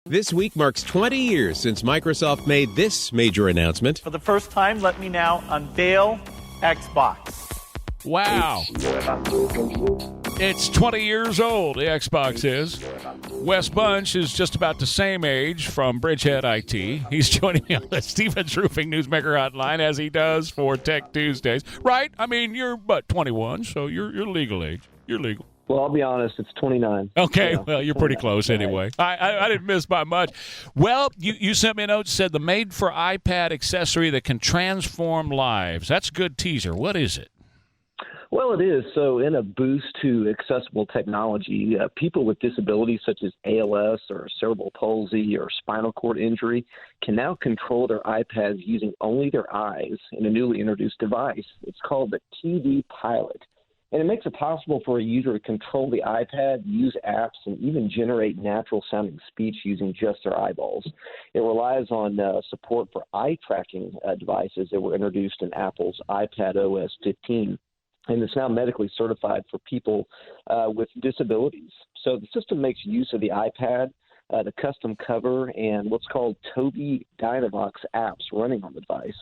This week marks 20 years since Microsoft made this major announcement. For the first time, let me now unveil Xbox. Wow. It's 20 years old, the Xbox is. Wes Bunch is just about the same age from Bridgehead IT. He's joining me on the Stevens Roofing Newsmaker Hotline, as he does for Tech Tuesdays. Right? I mean, you're, 21, so you're legal age. You're legal. Well, I'll be honest, it's 29. Okay, Yeah, well, you're pretty close anyway. I didn't miss by much. Well, you sent me a note that said the made-for-iPad accessory that can transform lives. That's a good teaser. What is it? Well, it is. So in a boost to accessible technology, people with disabilities such as ALS or cerebral palsy or spinal cord injury can now control their iPads using only their eyes in a newly introduced device. It's called the TV Pilot. And it makes it possible for a user to control the iPad, use apps, and even generate natural-sounding speech using just their eyeballs. It relies on support for eye-tracking devices that were introduced in Apple's iPad OS 15. And it's now medically certified for people with disabilities. So the system makes use of the iPad, the custom cover, and what's called Tobii Dynavox apps running on the device.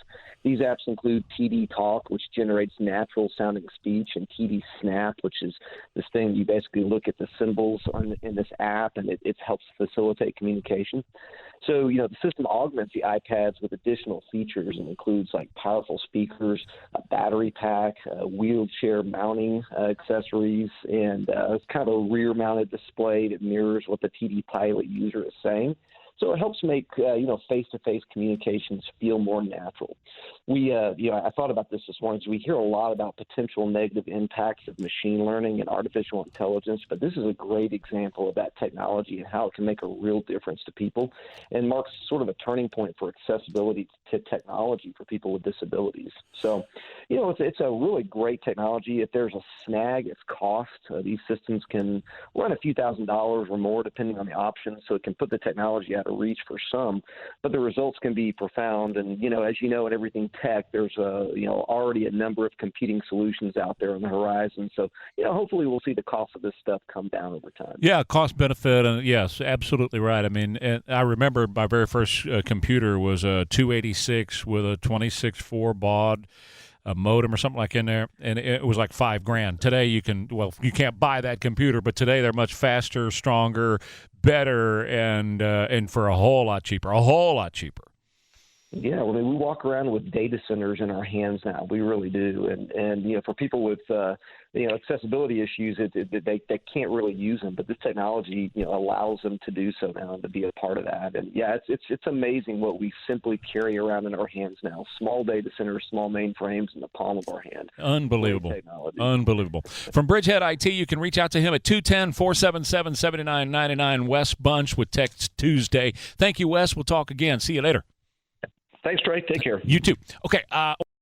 These apps include TD Talk, which generates natural-sounding speech, and TD Snap, which is this thing you basically look at the symbols in this app, and it helps facilitate communication. So, the system augments the iPads with additional features and includes, like, powerful speakers, a battery pack, wheelchair mounting accessories, and it's kind of a rear-mounted display that mirrors what the TD Pilot user is saying. So it helps make, face-to-face communications feel more natural. I thought about this morning. So we hear a lot about potential negative impacts of machine learning and artificial intelligence, but this is a great example of that technology and how it can make a real difference to people and marks sort of a turning point for accessibility to technology for people with disabilities. So, it's a really great technology. If there's a snag, it's cost. These systems can run a few $1,000s or more depending on the options, so it can put the technology out of reach for some, but the results can be profound. And, as you know, in everything tech, there's already a number of competing solutions out there on the horizon. So, hopefully we'll see the cost of this stuff come down over time. Yeah, cost benefit, and yes, absolutely right. I mean, I remember my very first computer was a 286 with a 26.4 baud. A modem or something like in there, and it was like $5,000. Today you can't buy that computer, but today they're much faster, stronger, better, and for a whole lot cheaper. Yeah, we walk around with data centers in our hands now. We really do, and for people with accessibility issues, they can't really use them, but this technology allows them to do so now and to be a part of that. And yeah, it's amazing what we simply carry around in our hands now. Small data centers, small mainframes in the palm of our hand. Unbelievable. From Bridgehead IT, you can reach out to him at 210-477-7999. Wes Bunch with Tech Tuesday. Thank you, Wes. We'll talk again. See you later. Thanks, Trey. Take care. You too. Okay.